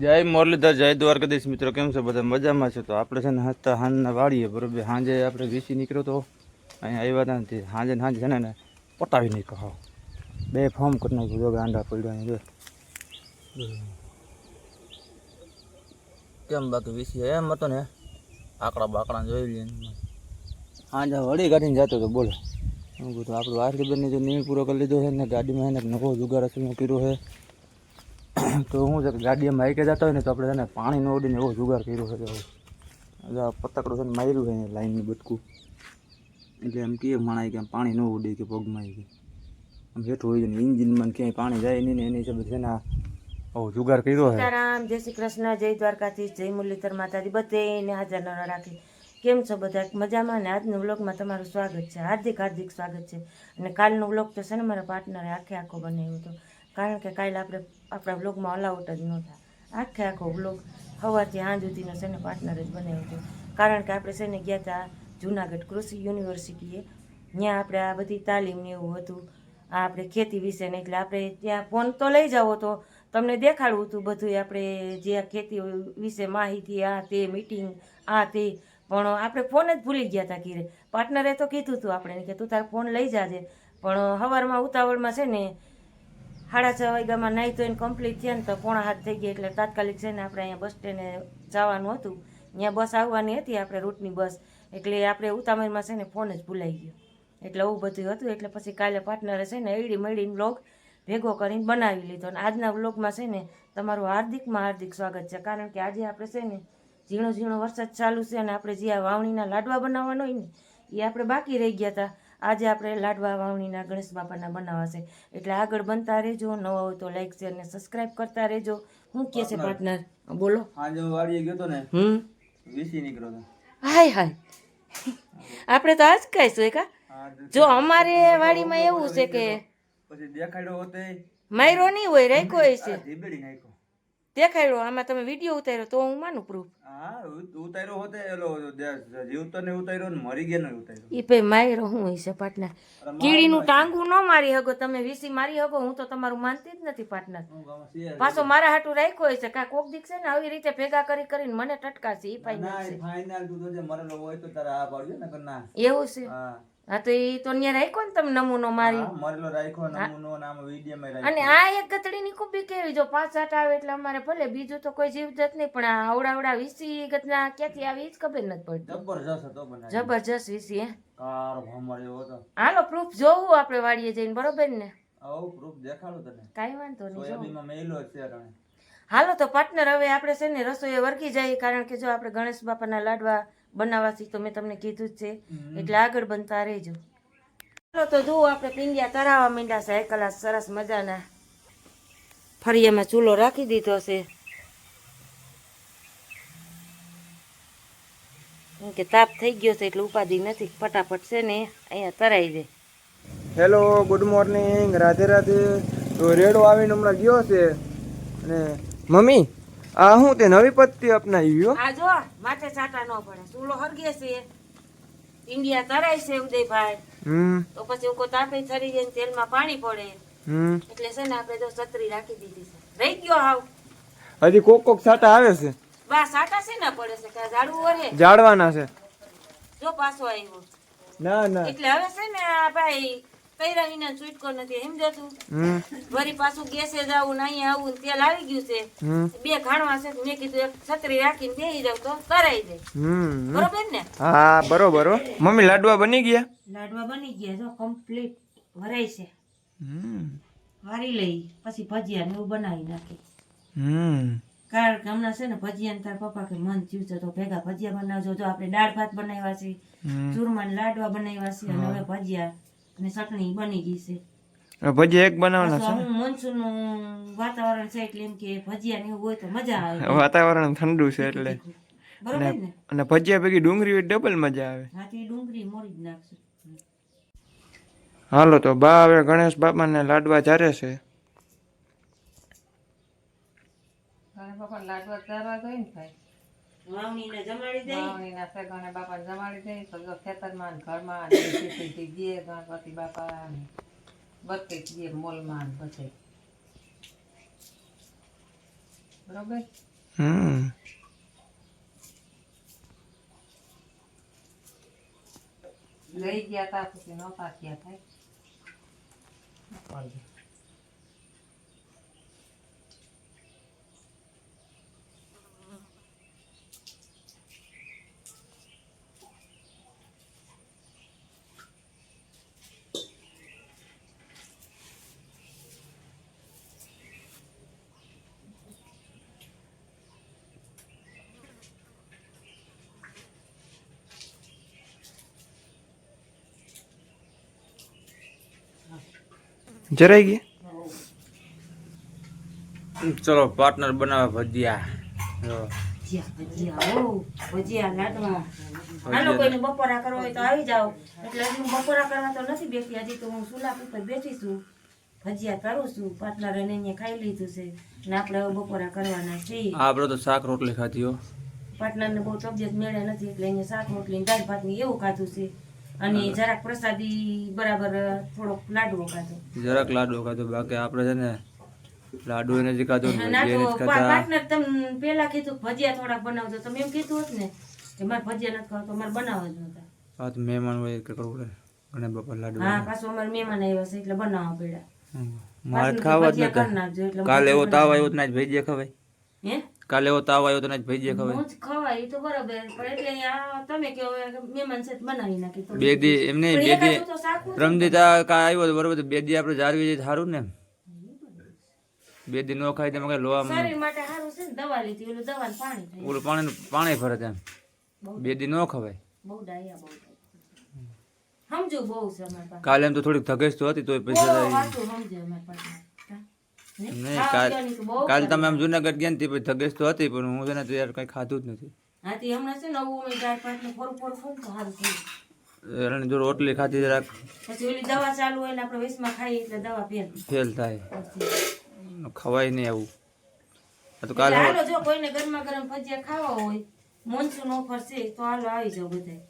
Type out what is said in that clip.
જય મુરલીધર, જય દ્વારકાધીશ. મિત્રો કેમ છો બધા? મજામાં છે. તો આપણે છે ને હસતા હાંજના વાળીએ બરોબર. સાંજે આપણે વીસી નીકળ્યો તો અહીંયા આવ્યા નથી. સાંજે છે ને પટાવી નીકળો બે ફોર્મ કરી નાખ્યું. જો ગાંડા પડ્યા જો કેમ બાકી વીસી એમ હતો ને આકડા બાકડા જોઈ લઈએ. સાંજે વળી કાઢીને જતો તો બોલો શું કીધું આપણું આરતીબેનને જો નિયમ પૂરો કરી લીધો છે ને ગાડીમાં એને નવો જુગાર અસલનો કર્યો છે. તો શું છે કે ગાડીમાં માઈકે જતા હોય ને તો આપણે છે ને પાણી ન ઉડીને એવો જુગાર કર્યો છે. પતકડો છે ને માર્યું છે અહીંયા લાઈનની બટકું એટલે એમ કહીએ માણાય કે પાણી ન ઉડે કે પગમાં કે આમ હેઠું હોય ને ઇન્જિનમાં ક્યાંય પાણી જાય નહીં ને એની હિસાબે છે ને આવો જુગાર કર્યો છે. સીતારામ, જય શ્રી કૃષ્ણ, જય દ્વારકાધીશ, જય મુરલીધર માતાજી બધેને હાજર ન રાખી. કેમ છો બધા? મજામાં? ને આજનું વ્લોગમાં તમારું સ્વાગત છે, હાર્દિક હાર્દિક સ્વાગત છે. અને કાલનું વ્લોગ તો છે ને મારા પાર્ટનરે આખો બનાવ્યો હતો, કારણ કે કાલે આપણે આપણા વ્લોગમાં અલાઉટ જ નહોતા. આખો વ્લોગ સવારથી સાંજ સુધીનો છે ને પાર્ટનરે જ બનાવ્યો હતો, કારણ કે આપણે છે ને ગયા હતા જુનાગઢ કૃષિ યુનિવર્સિટીએ. ત્યાં આપણે આ બધી તાલીમને એવું હતું આ આપણે ખેતી વિશે ને, એટલે આપણે ત્યાં ફોન તો લઈ જાઓ તો તમને દેખાડવું હતું બધું આપણે જે ખેતી વિશે માહિતી, આ તે મીટિંગ આ તે, પણ આપણે ફોન જ ભૂલી ગયા હતા. કીરે પાર્ટનરે તો કીધું હતું આપણે કે તું તારો ફોન લઈ જાજે, પણ સવારમાં ઉતાવળમાં છે ને 6:30 વાગ્યામાં નાહી તો એને કમ્પ્લીટ થયા ને તો 6:45 થઈ ગયા. એટલે તાત્કાલિક છે ને આપણે અહીંયા બસ સ્ટેન્ડે જવાનું હતું. ત્યાં બસ આવવાની હતી આપણે રૂટની બસ, એટલે આપણે ઉતાવળમાં છે ને ફોન જ ભૂલાઈ ગયો. એટલે એવું બધું હતું. એટલે પછી કાલે પાર્ટનરે છે ને એડી મળીને વ્લોગ ભેગો કરીને બનાવી લીધો. અને આજના વ્લોગમાં છે ને તમારું હાર્દિકમાં હાર્દિક સ્વાગત છે, કારણ કે આજે આપણે છે ને ઝીણો ઝીણો વરસાદ ચાલુ છે અને આપણે જે આ વાવણીના લાડવા બનાવવાનો હોય ને એ આપણે બાકી રહી ગયા હતા. આજે આપણે લાડવા વાવણીના ગણેશ બાપાના બનાવવા છે, એટલે આગળ બનતા રહેજો. નવા હોય તો લાઈક શેર ને સબસ્ક્રાઇબ કરતા રહેજો. શું કહે છે પાર્ટનર? બોલો. આજે વાડીએ ગયો તો ને વીસી નીકળ્યો તો હાય હાય આપણે તો આજ કહીશું કા. જો અમારે વાડીમાં એવું છે કે પછી દેખાડ્યો હોતે માયરો નહીં હોય, રાખ્યો હોય છે ધીબેડી નાખ્યો દેખાડ્યો. આમાં તમે વિડીયો ઉતાર્યો તો હું માનું પ્રૂફ. હા ઉતાર્યો હોતે એલો જીવતો ને ઉતાર્યો ને મરી ગયા ને ઉતાર્યો. ઈ ભાઈ માયરો હું હોય છે પાર્ટનર? કીડીનું ટાંગું ન મારી હગો તમે, વીસી મારી હગો. હું તો તમારું માનતી જ નથી પાર્ટનર. પાછો મારા હાટું રાખ્યો હોય છે કા કોક દીક છે ને આવી રીતે ભેગા કરીને મને ટટકાશે. ઈ ફાઇનલ તું તો જે મરેલો હોય તો તારા આ પાડ્યો ને કરના એવું છે. હા તો ઈ તો ન્યા રાખ્યો ને તમે નમૂનો મારી મરેલો રાખ્યો નમૂનો નામ વિડિયોમાં રાખ્યો. અને આ એક ગતડીની કુપી કેવી, જો 5-7 આવે એટલે અમારે ભલે બીજું તો કોઈ જીવજત નહીં, પણ આ આવડા વીસી ગતના ક્યાંથી આવી જ ખબર નથી પડતી. જબરજસ્ત હતો બનાવી, જબરજસ્ત વીસી. હે કાર ભમર્યો હતો. હાલો પ્રૂફ જોવું આપણે વાડીએ જઈને, બરોબર ને? આવું પ્રૂફ દેખાડું તને, કાઈ વાંધો નહીં. સોયાબીનમાં મેલો છે રણે. હાલો તો પાર્ટનર હવે આપણે છે ને રસોઈએ વર્ગી જાય, કારણ કે જો આપણે ગણેશ બાપાના લાડવા બનાવવાથી તો મેં તમને કીધું જ છે, એટલે આગળ બનતા રહેજો. ચાલો તો જુઓ આપણે પીંડિયા તરાવા માંડ્યા છે. એકલા સરસ મજાના ફરિયામાં ચૂલો રાખી દીધો છે, કેમ કે તાપ થઈ ગયો છે એટલે ઉપાધિ નથી. ફટાફટ છે ને અહીંયા તરાઈ જાય. Hello, good morning, Radhe Radhe. તો રેડો આવીને હમણાં ગયો છે. અને મમ્મી આ હું તે નવી પદ્ધતિ અપનાવી ગયો. આ જો માથે છાંટા ન પડે, ચૂલો હરગે છે, પીંડિયા તરાય છે ઉદયભાઈ. તો પછી ઉકો તાપે થરી જાય, તેલમાં પાણી પડે, એટલે છે ને આપણે જો છત્રી રાખી દીધી છે. રહી ગયો હાવ. હજી કોક છાટા આવે છે. બા સાટા છે ને પડે છે કે ઝાડવું ઓરે જાળવાના છે. જો પાછો આવ્યો. ના ના એટલે હવે છે ને આ ભાઈ કઈરા વિના છૂટકો નથી, સમજતું? વળી પાછું ગેસે જાવું ને અહીંયા આવું ને તેલ આવી ગયું છે. બે ઘાણવા છે, મેં કીધું એક છત્રી રાખીને બેસી જાવ તો તરાઈ જાય. બરોબર ને? હા બરોબર. મમ્મી લાડવા બની ગયા? લાડવા બની ગયા, જો કમ્પ્લીટ ભરાય છે. વારી લઈ પછી ભજીયા ને એવું બનાવી નાખી. કારણ કે હમણાં છે ને ભજીયા તાર પપ્પા કે મન થયું છે તો ભેગા ભજીયા બનાવજો. જો આપણે દાળ ભાત બનાવ્યા છે, ચૂરમા લાડવા બનાવ્યા છે, અને હવે ભજીયા અને ચટણી બની ગઈ છે. ભજીયા એક બનાવવાના છે. મોનસૂન નું વાતાવરણ છે એટલે એમ કે ભજીયા ને એવું હોય તો મજા આવે. વાતાવરણ ઠંડુ છે એટલે. બરોબર ને? અને ભજીયા ભેગી ડુંગળી ડબલ મજા આવે. હાથી ડુંગળી મોરી જ નાખશું. હાલો તો બા હવે ગણેશ બાપાને લાડવા ચારે છે. લાડવા ચારવા જોઈએ ને ભાઈ, વાવણીને જમાડી દઈ, વાવણીના સગને બાપા જમાડી દઈ તો જો ખેતરમાં ને ઘરમાં દે ગણપતિ બાપા બત્રીસ દે મોલમાં બધે બરોબર. લઈ ગયા તા પછી નહોતા ગયા થાય. જરાઈ ગયા. ચલો પાર્ટનર બનાવે ભજીયા. જો. ભજીયા લાડવા હાલો કોઈને બપોરા કરવા હોય તો આવી જાઓ. એટલે હજી હું બપોરા કરવા તો નથી બેઠી, હજી તો હું ચૂલા ઉપર બેઠી છું, ભજીયા કરું છું. પાર્ટનર એને અહીંયા ખાઈ લીધું છે ને આપણે હવે બપોરા કરવાના છીએ. આપણે તો શાક રોટલી ખાધી હો. પાર્ટનરને બહુ તબિયત મેળે નથી એટલે અહીંયા શાક રોટલી દાળ ભાત ને એવું ખાધું છે, અને જરાક પ્રસાદી બરાબર થોડોક લાડવો ખાધો. જરાક લાડુ ખાધો, બાકી આપણે છે ને લાડુ એને જ ખાધો ને ના ભજીયા તો નથી ખાધા. પાર્ટનર તમે પેલા કીધું ભજીયા થોડાક બનાવજો, તમે એમ કીધું હોત ને કે મારે ભજીયા નથી ખાવા તો મારે બનાવવા જ નતા. આ તો મહેમાન હોય કે કરવું પડે, ઘણા બાપા લાડુ. હા પાછું અમારે મહેમાન આવ્યા છે એટલે બનાવવા પડ્યા. મારે ખાવા જ ભજીયા કરી નતા. નાખજો એટલે કાલે એવો તાવ આવ્યો તો ના જ ભજીયા ખવાય. હે કાલે એવો તાવ આવ્યો તો ના જ ભજીયા ખવાય. હું જ ખવાય એ તો બરોબર, પણ એટલે અહીંયા તમે કહો મહેમાન છે તો બનાવી નાખી તો. બે દી એમને પણ બે દી એકાદું તો શાક હોય. રમદીતા કા આવ્યો તો બરોબર, તો બે દી આપણે જાળવી જઈએ તો સારું ને. બે દી નો ખાય તેમાં કઈ લોહા શરીર માટે સારું છે ને, દવા લીધી ઓલું દવા પાણી થાય. ઓલું પાણી ફરે તેમ. બે દી નો ખવાય. બહુ ડાયા બહુ ડાયા. સમજુ બહુ છે અમારી પાસે. કાલે એમ તો થોડીક ધગેશ તો હતી તોય બહુ પૈસા વાતું સમજે અમારી પાસે. હે? નહીં ખાવા પીવાની તો બહુ કાલે તમે આમ જુનાગઢ ગયા ને તે પછી ધગેશ તો હતી, પણ હું છે ને તો યાર કઈ ખાધું જ નથી. હાથી હમણાં છે ને નવું અમે દાળ ભાત ને ફોરું ફોરું ખાઉં તો સારું થયું. એને જો રોટલી ખાધી જરાક પછી ઓલી દવા ચાલુ હોય ને આપણે વેસમાં ખાઈએ એટલે દવા ફેર. ફેલ થાય, પછી ખવાય નહીં આવું. આ તો એટલે કાલે હાલો જો કોઈને ગરમા ગરમ ભજીયા ખાવા હોય, મોનસૂન ઓફર છે તો હાલો આવી જાવ બધાય.